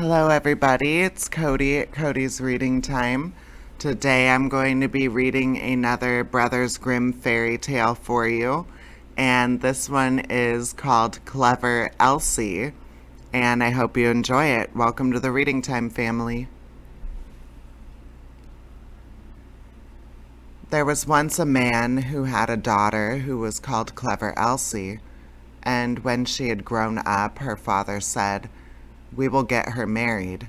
Hello, everybody. It's Cody at Cody's Reading Time. Today I'm going to be reading another Brothers Grimm fairy tale for you, and this one is called Clever Elsie, and I hope you enjoy it. Welcome to the Reading Time family. There was once a man who had a daughter who was called Clever Elsie, and when she had grown up, her father said, "We will get her married."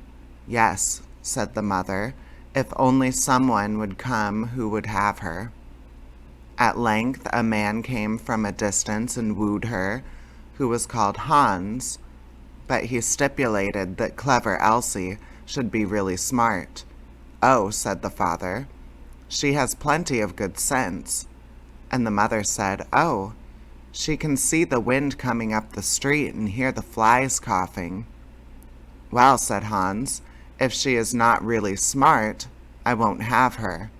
"Yes," said the mother, "if only someone would come who would have her." At length a man came from a distance and wooed her, who was called Hans, but he stipulated that Clever Elsie should be really smart. "Oh," said the father, "she has plenty of good sense." And the mother said, "Oh, she can see the wind coming up the street and hear the flies coughing." "Well," said Hans, "if she is not really smart, I won't have her."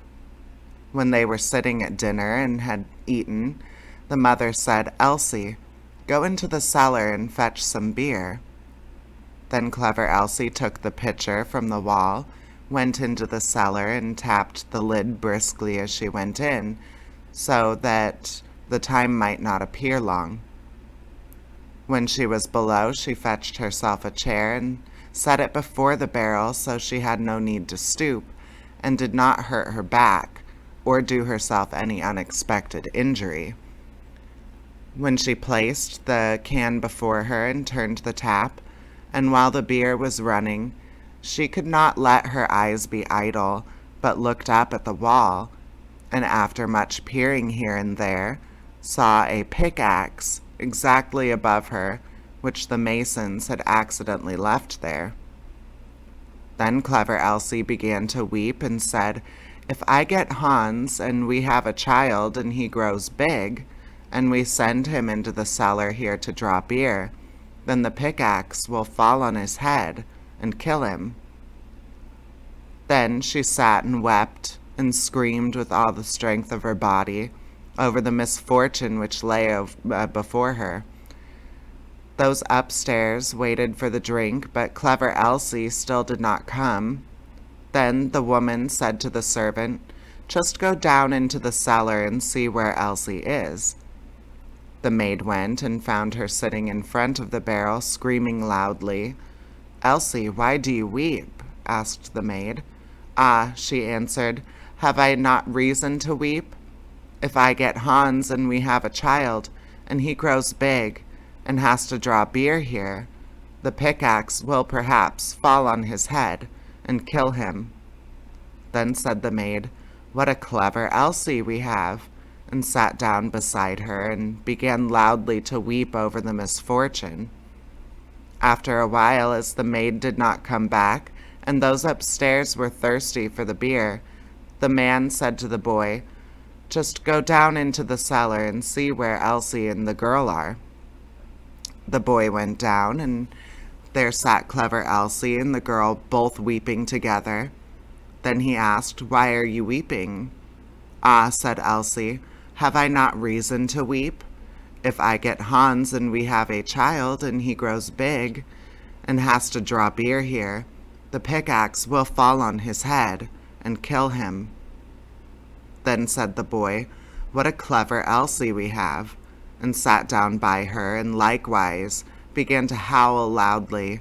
When they were sitting at dinner and had eaten, the mother said, "Elsie, go into the cellar and fetch some beer." Then Clever Elsie took the pitcher from the wall, went into the cellar, and tapped the lid briskly as she went in, so that the time might not appear long. When she was below, she fetched herself a chair and set it before the barrel so she had no need to stoop, and did not hurt her back, or do herself any unexpected injury. When she placed the can before her and turned the tap, and while the beer was running, she could not let her eyes be idle, but looked up at the wall, and after much peering here and there, saw a pickaxe exactly above her, which the masons had accidentally left there. Then Clever Elsie began to weep and said, "If I get Hans and we have a child and he grows big, and we send him into the cellar here to draw beer, then the pickaxe will fall on his head and kill him." Then she sat and wept and screamed with all the strength of her body over the misfortune which lay before her. Those upstairs waited for the drink, but Clever Elsie still did not come. Then the woman said to the servant, "Just go down into the cellar and see where Elsie is." The maid went and found her sitting in front of the barrel, screaming loudly. "Elsie, why do you weep?" asked the maid. "Ah," she answered, "have I not reason to weep? If I get Hans and we have a child, and he grows big, and has to draw beer here, the pickaxe will perhaps fall on his head and kill him." Then said the maid, "What a clever Elsie we have," and sat down beside her and began loudly to weep over the misfortune. After a while, as the maid did not come back, and those upstairs were thirsty for the beer, the man said to the boy, "Just go down into the cellar and see where Elsie and the girl are." The boy went down, and there sat Clever Elsie and the girl both weeping together. Then he asked, "Why are you weeping?" "Ah," said Elsie, "have I not reason to weep? If I get Hans and we have a child and he grows big and has to draw beer here, the pickaxe will fall on his head and kill him." Then said the boy, "What a clever Elsie we have," and sat down by her, and likewise began to howl loudly.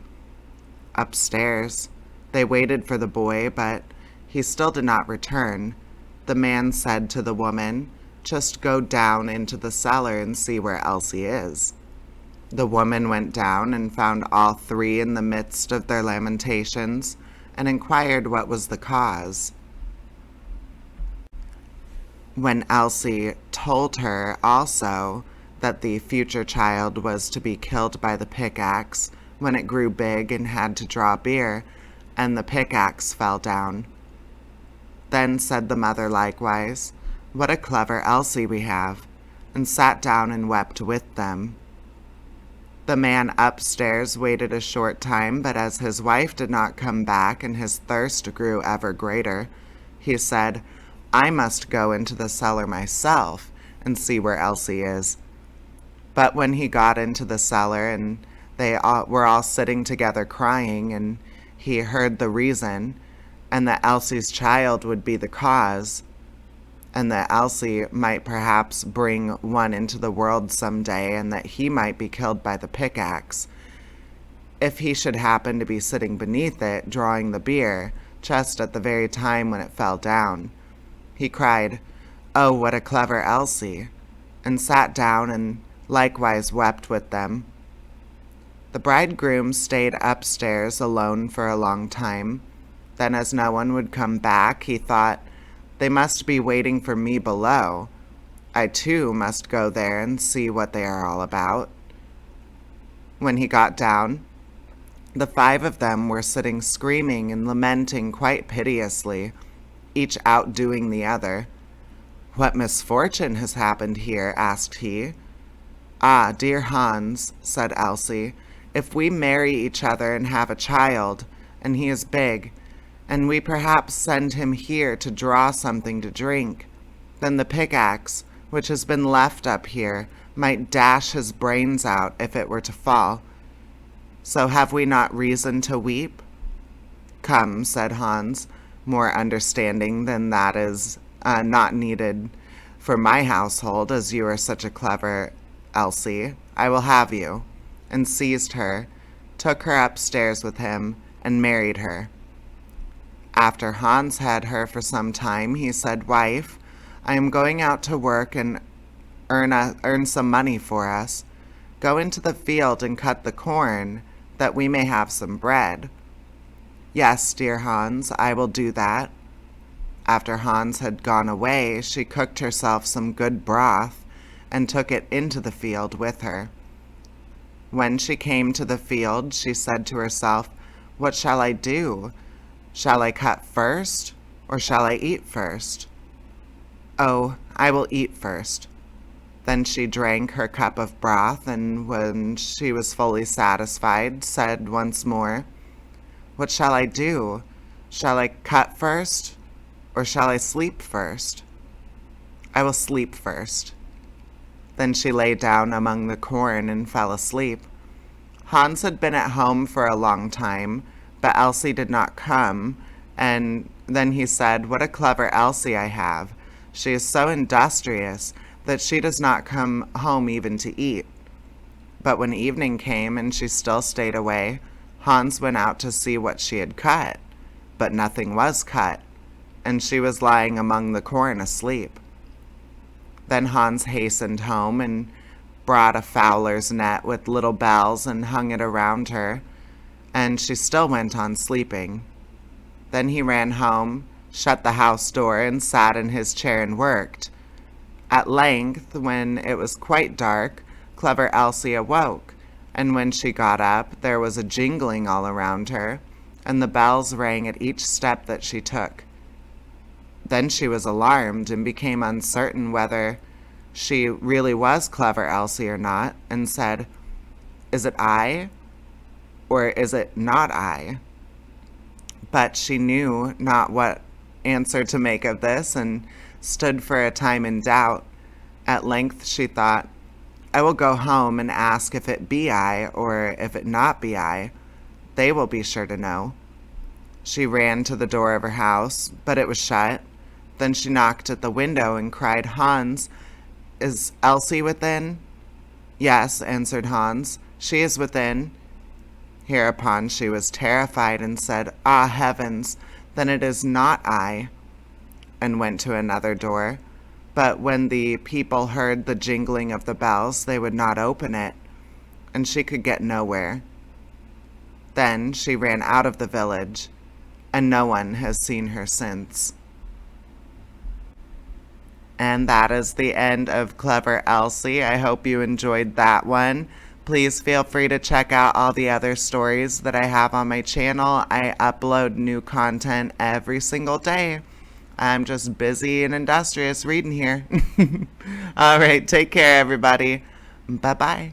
Upstairs, they waited for the boy, but he still did not return. The man said to the woman, "Just go down into the cellar and see where Elsie is." The woman went down and found all three in the midst of their lamentations, and inquired what was the cause. When Elsie told her also that the future child was to be killed by the pickaxe when it grew big and had to draw beer, and the pickaxe fell down. Then said the mother likewise, "What a clever Elsie we have," and sat down and wept with them. The man upstairs waited a short time, but as his wife did not come back and his thirst grew ever greater, he said, "I must go into the cellar myself and see where Elsie is." But when he got into the cellar and they were all sitting together crying, and he heard the reason, and that Elsie's child would be the cause, and that Elsie might perhaps bring one into the world someday, and that he might be killed by the pickaxe, if he should happen to be sitting beneath it, drawing the beer, just at the very time when it fell down. He cried, "Oh, what a clever Elsie!" and sat down and likewise wept with them. The bridegroom stayed upstairs alone for a long time. Then, as no one would come back, he thought, "They must be waiting for me below. I too must go there and see what they are all about." When he got down, the 5 of them were sitting screaming and lamenting quite piteously, each outdoing the other. "What misfortune has happened here?" asked he. "Ah, dear Hans," said Elsie, "if we marry each other and have a child, and he is big, and we perhaps send him here to draw something to drink, then the pickaxe, which has been left up here, might dash his brains out if it were to fall. So have we not reason to weep?" "Come," said Hans, more understanding than that is not needed for my household, as you are such a clever Elsie. "I will have you," and seized her, took her upstairs with him, and married her. After Hans had her for some time, he said, "Wife, I am going out to work and earn some money for us. Go into the field and cut the corn, that we may have some bread." "Yes, dear Hans, I will do that." After Hans had gone away, she cooked herself some good broth and took it into the field with her. When she came to the field, she said to herself, "What shall I do? Shall I cut first, or shall I eat first? Oh, I will eat first." Then she drank her cup of broth, and when she was fully satisfied, said once more, "What shall I do? Shall I cut first, or shall I sleep first? I will sleep first." Then she lay down among the corn and fell asleep. Hans had been at home for a long time, but Elsie did not come, and then he said, "What a clever Elsie I have. She is so industrious that she does not come home even to eat." But when evening came and she still stayed away, Hans went out to see what she had cut, but nothing was cut, and she was lying among the corn asleep. Then Hans hastened home and brought a fowler's net with little bells and hung it around her, and she still went on sleeping. Then he ran home, shut the house door, and sat in his chair and worked. At length, when it was quite dark, clever Elsie awoke, and when she got up, there was a jingling all around her, and the bells rang at each step that she took. Then she was alarmed and became uncertain whether she really was clever Elsie or not, and said, "Is it I, or is it not I?" But she knew not what answer to make of this, and stood for a time in doubt. At length she thought, "I will go home and ask if it be I, or if it not be I. They will be sure to know." She ran to the door of her house, but it was shut. Then she knocked at the window and cried, "Hans, is Elsie within?" "Yes," answered Hans, "she is within." Hereupon she was terrified and said, "Ah, heavens, then it is not I," and went to another door. But when the people heard the jingling of the bells, they would not open it, and she could get nowhere. Then she ran out of the village, and no one has seen her since. And that is the end of Clever Elsie. I hope you enjoyed that one. Please feel free to check out all the other stories that I have on my channel. I upload new content every single day. I'm just busy and industrious reading here. All right, take care, everybody. Bye-bye.